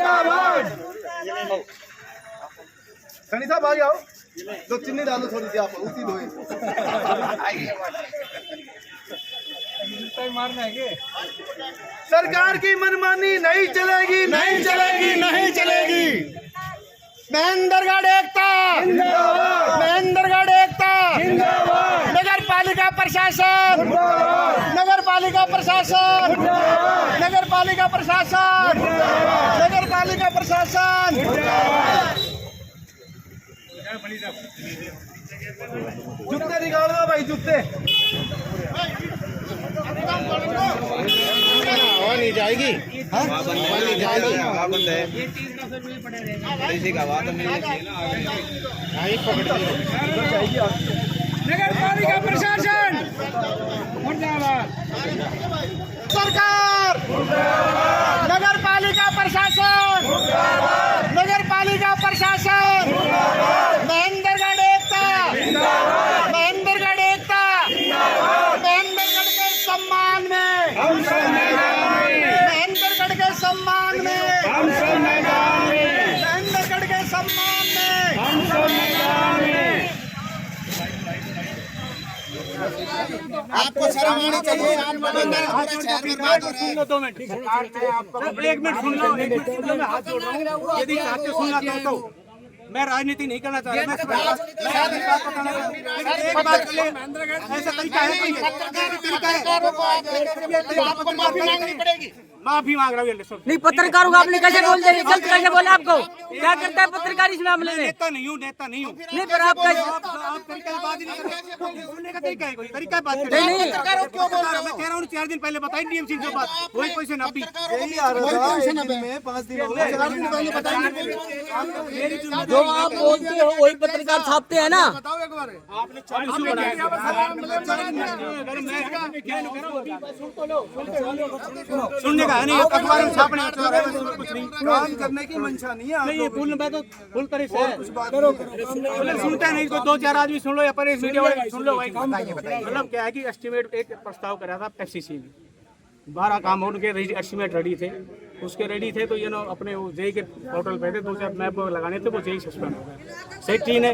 जिंदाबाद। सनी साहब आगे आओ, तो चीनी डालो थोड़ी सी, आप उसी धोए मारना है। सरकार की मनमानी नहीं चलेगी, नहीं चलेगी, नहीं चलेगी। महेंद्रगढ़ एकता जिंदाबाद, महेंद्रगढ़ एकता जिंदाबाद, नगर पालिका प्रशासन, नगर पालिका प्रशासन, नगर पालिका प्रशासन, नगर पालिका प्रशासन। जूते निकाल दो भाई, जूते। हवा नहीं जाएगी, हवा नहीं जाएगी, हवा बंद है। इसी का हवा तो मिलनी चाहिए ना। नगर पालिका प्रशासन सरकार, नगर पालिका प्रशासन, नगर पालिका प्रशासन, महेंद्रगढ़ एकता, महेंद्रगढ़ एकता, महेंद्रगढ़ के सम्मान में, महेंद्रगढ़ के सम्मान में, महेंद्रगढ़ के सम्मान में। आपको शर्म आनी चाहिए। आप शहर में बात हो रही है। 2 मिनट एक मिनट सुन लो, मैं हाथ जोड़ रहा हूँ। यदि चाहते सुनना तो मैं राजनीति नहीं करना चाह रहा। एक बात ऐसा तरीका है, माफी मांग रहा हूँ। नहीं, पत्रकारों को आपने कैसे बोल दिया? गलत कैसे बोला? आपको क्या करता है पत्रकार इस मामले में? नेता नहीं हूँ, नेता नहीं हूँ। नहीं, पर आप तरीका बात ही नहीं करते। सुनने का तरीका है, कोई तरीका बात करने का। मैं कह रहा हूँ 4 दिन पहले बताई डीएम सिंह से बात, वही क्वेश्चन अभी यही आ रहा था में 5 दिन हो गए, 4 दिन पहले बताइए। जो आप बोलते हो वही पत्रकार छापते हैं ना। बताओ एक बार। आपने 40 बनाया, सुनने का है नहीं, अखबार में छापने कुछ नहीं, काम करने की मंशा नहीं है। नहीं, फुल मैं तो फुल करे से सुनता नहीं। कोई 2-4 आदमी सुन लो या पर वीडियो सुन लो भाई। मतलब क्या है कि एस्टिमेट एक प्रस्ताव करा था एफसीसी में, 12 काम उनके एस्टिमेट रेडी थे, उसके रेडी थे तो ये ना अपने वो जेई के पोर्टल पे थे, 2-4 मैप लगाने थे, वो जेई सस्पेंड हो गया। सेक्रेटरी ने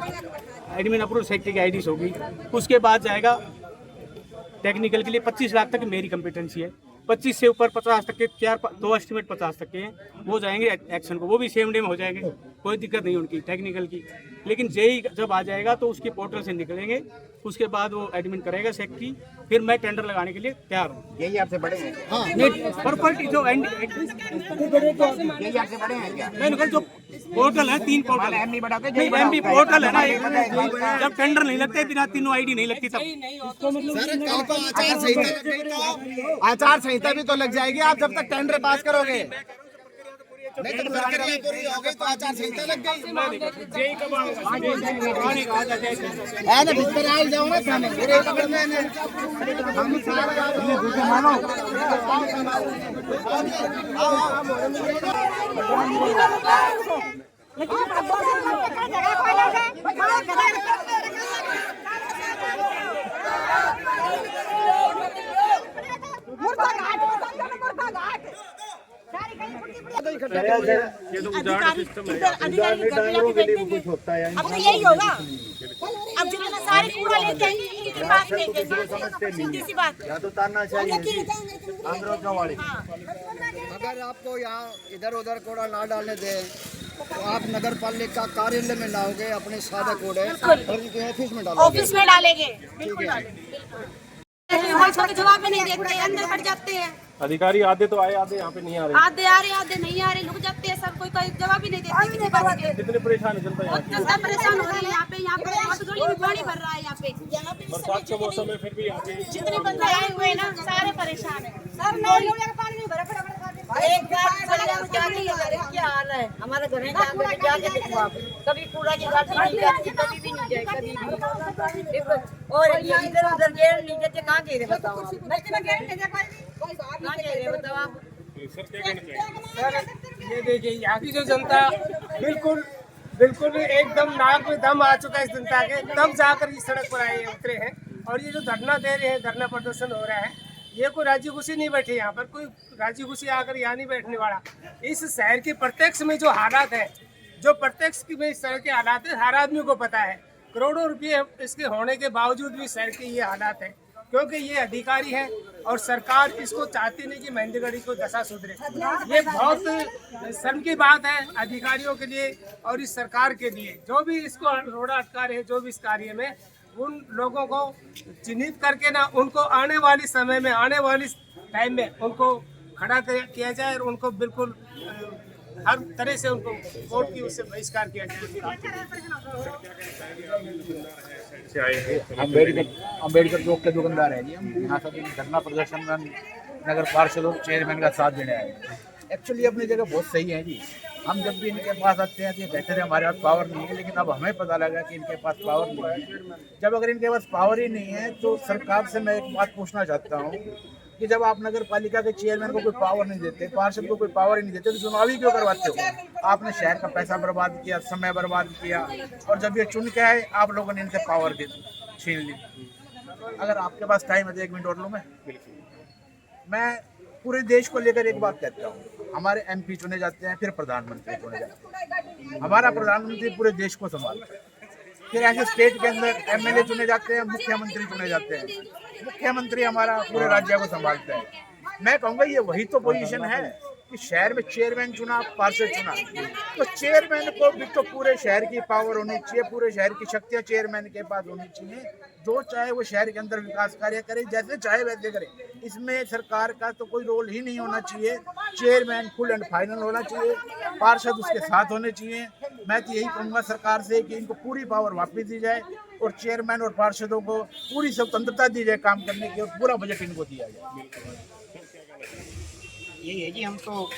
एडमिन अप्रूव सेक्रेटरी की आईडी होगी, उसके बाद जाएगा टेक्निकल के लिए 25 लाख तक मेरी कॉम्पिटेंसी है, 25 से ऊपर 50 तक के 2 एस्टिमेट 50 तक के हैं, वो जाएंगे एक्शन को, वो भी सेम डे में हो जाएंगे, कोई दिक्कत नहीं उनकी टेक्निकल की। लेकिन जेई जब आ जाएगा तो उसके पोर्टल से निकलेंगे, उसके बाद वो एडमिन करेगा सेक्रेटरी, फिर मैं टेंडर लगाने के लिए तैयार हूँ। यही आपसे बड़े हैं? प्रॉपर्टी जो यही आपसे बड़े हैं क्या? जो पोर्टल है 3 पोर्टल एमबी पोर्टल है ना, जब टेंडर नहीं लगते बिना तीनों आईडी नहीं लगती तब। सर कल को आचार संहिता भी तो लग जाएगी, आप जब तक टेंडर पास करोगे। नहीं तो प्रक्रिया पूरी हो गई तो आचार संहिता लग गई है ना। भीतर आ जाओ ना थाने, पूरे पकड़ में ये तो उजाड़ सिस्टम है। कुछ होता है अब तो यही होगा। अब जितना सारे कूड़ा लेके आएंगे इनके पास लेके सीधी सी बात, या तो तानाशाही वाली। अगर आपको यहाँ इधर उधर कूड़ा ना डालने दे तो आप नगर पालिका कार्यालय में लाओगे, अपने सादा कूड़े और इनके ऑफिस में डालोगे। ऑफिस में डालेंगे। ठीक है। जवाब भी नहीं देते, अंदर बढ़ जाते हैं। अधिकारी आधे तो आए, आधे यहाँ पे नहीं आ रहे। आधे आ रहे आधे नहीं आ रहे, लुक जाते हैं सब, कोई जवाब ही नहीं देते किसी बात के। कितने परेशान है जनता बहुत ज्यादा परेशान हो रही है यहाँ पे। यहाँ पे गली में पानी भर रहा है यहाँ पे। बरसात का मौसम है फिर भी यहाँ पे जितने बंदे आए हुए हैं ना सारे परेशान है। सब पानी नहीं भरा, फटाफट एक क्या हाल है हमारे घर में, जाके देखो आप, कभी कूड़ा की गाड़ी नहीं जाती, कभी भी नहीं जाए, कभी भी। और ये इधर उधर गेड़ नहीं जाते, कहाँ गए बताओ? बताओ आप। ये देखिए यहाँ की जो जनता बिल्कुल एकदम नाक में दम आ चुका है इस जनता के, तब जाकर इस सड़क पर आए उतरे हैं। और ये जो धरना दे रहे हैं, धरना प्रदर्शन हो रहा है, ये कोई राजी खुशी नहीं बैठे यहाँ पर, कोई राजी खुशी आकर यहाँ नहीं बैठने वाला। इस शहर के प्रत्यक्ष में जो हालात है, जो प्रत्यक्ष की में इस शहर के हालात है, हर आदमी को पता है। करोड़ों रुपये इसके होने के बावजूद भी शहर के ये हालात है, क्योंकि ये अधिकारी है और सरकार इसको चाहती नहीं कि महेंद्रगढ़ को दशा सुधरे। ये बहुत शर्म की बात है अधिकारियों के लिए और इस सरकार के लिए, जो भी इसको रोड़ा अटका रहे, जो भी इस कार्य में, उन लोगों को चिन्हित करके ना उनको आने वाली समय में, आने वाली टाइम में उनको खड़ा किया जाए और उनको बिल्कुल हर तरह से उनको कोर्ट की उससे बहिष्कार किया जाए। अम्बेडकर चौक के दुकानदार है जी, हम यहाँ से धरना प्रदर्शन में नगर पार्षद और चेयरमैन का साथ देने आए। एक्चुअली अपनी जगह बहुत सही है जी। हम जब भी इनके पास आते हैं तो ये कहते थे हमारे पास पावर नहीं है, लेकिन अब हमें पता लगा कि इनके पास पावर नहीं है। जब अगर इनके पास पावर ही नहीं है तो सरकार से मैं एक बात पूछना चाहता हूँ कि जब आप नगर पालिका के चेयरमैन को कोई पावर नहीं देते, पार्षद को कोई पावर ही नहीं देते, तो चुनाव ही क्यों करवाते हो? आपने शहर का पैसा बर्बाद किया, समय बर्बाद किया, और जब ये चुन के आए आप लोगों ने इनसे पावर छीन ली। अगर आपके पास टाइम है तो 1 मिनट और लूँ मैं पूरे देश को लेकर एक बात कहता हूँ। हमारे MP चुने जाते हैं, फिर प्रधानमंत्री चुने जाते हैं। हमारा प्रधानमंत्री पूरे देश को संभालता है। फिर ऐसे स्टेट के अंदर MLA चुने जाते हैं, मुख्यमंत्री चुने जाते हैं। मुख्यमंत्री हमारा पूरे राज्य को संभालता है। मैं कहूँगा ये वही तो पोजीशन है कि शहर में चेयरमैन चुना, पार्षद चुना, तो चेयरमैन को भी तो पूरे शहर की पावर होनी चाहिए, पूरे शहर की शक्तियाँ चेयरमैन के पास होनी चाहिए। जो चाहे वो शहर के अंदर विकास कार्य करे, जैसे चाहे वैसे करे। इसमें सरकार का तो कोई रोल ही नहीं होना चाहिए। चेयरमैन फुल एंड फाइनल होना चाहिए, पार्षद उसके साथ होने चाहिए। मैं तो यही कहूँगा सरकार से कि इनको पूरी पावर वापस दी जाए और चेयरमैन और पार्षदों को पूरी स्वतंत्रता दी जाए काम करने की, और पूरा बजट इनको दिया जाए। यही है जी, हम तो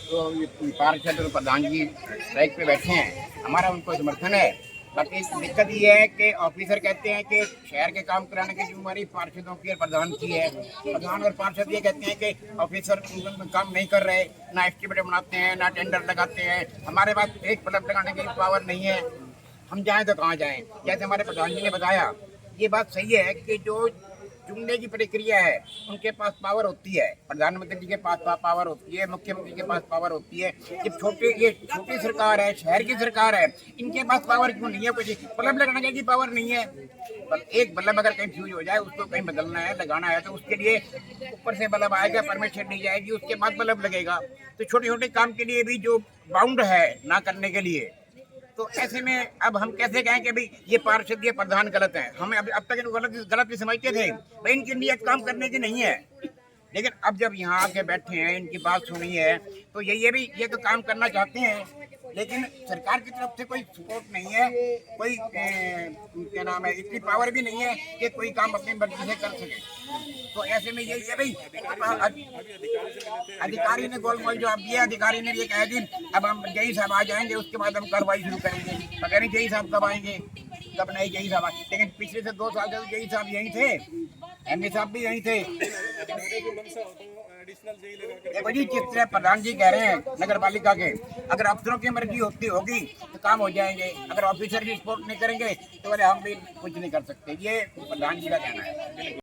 पार्षद और प्रधान जी स्ट्राइक पे बैठे हैं, हमारा उनको समर्थन है। बाकी दिक्कत ये है कि ऑफिसर कहते हैं कि शहर के काम कराने की जिम्मेदारी पार्षदों की और प्रधान की है। प्रधान और पार्षद ये कहते हैं कि ऑफिसर काम नहीं कर रहे, ना एस्टिमेट बनाते हैं, ना टेंडर लगाते हैं। हमारे पास एक बल्ब लगाने की पावर नहीं है, हम जाएँ तो कहाँ जाएँ। जैसे हमारे प्रधान जी ने बताया, ये बात सही है कि जो चुनने की प्रक्रिया है उनके पास पावर होती है, प्रधानमंत्री जी के पास पावर होती है, मुख्यमंत्री के पास पावर होती है। ये छोटी सरकार है, शहर की सरकार है, इनके पास पावर क्यों नहीं है? कुछ बल्ब लगाने की पावर नहीं है। पर एक बल्ब अगर कहीं फ्यूज हो जाए, उसको कहीं बदलना है, लगाना है, तो उसके लिए ऊपर से बल्ब आएगा, परमिशन दी जाएगी, उसके बाद बल्ब लगेगा। तो छोटे छोटे काम के लिए भी जो बाउंड है ना करने के लिए, तो ऐसे में अब हम कैसे कहें कि भाई ये पार्षद ये प्रधान गलत है? हमें अब तक इनको गलत भी समझते थे, भाई इनकी नीयत काम करने की नहीं है। लेकिन अब जब यहाँ आके बैठे हैं, इनकी बात सुनी है, तो ये भी ये तो काम करना चाहते हैं, लेकिन सरकार की तरफ से कोई सपोर्ट नहीं है, कोई क्या नाम है, इतनी पावर भी नहीं है कि कोई काम अपनी मर्जी से कर सके। तो ऐसे में यही है भाई, अधिकारी ने गोलमोल जवाब दिया। अधिकारी ने ये कहा कि अब हम जई साहब आ जाएंगे, उसके बाद हम कार्रवाई शुरू करेंगे। पता नहीं जई साहब कब आएंगे, कब नहीं जई साहब। लेकिन पिछले से 2 साल से जई साहब यहीं थे, MA साहब भी यहीं थे। देखो जी, जिस तरह प्रधान जी कह रहे हैं नगर पालिका के, अगर अफसरों की मर्जी होगी तो काम हो जाएंगे। अगर ऑफिसर भी सपोर्ट नहीं करेंगे तो बोले हम भी कुछ नहीं कर सकते। ये प्रधान जी का कहना है।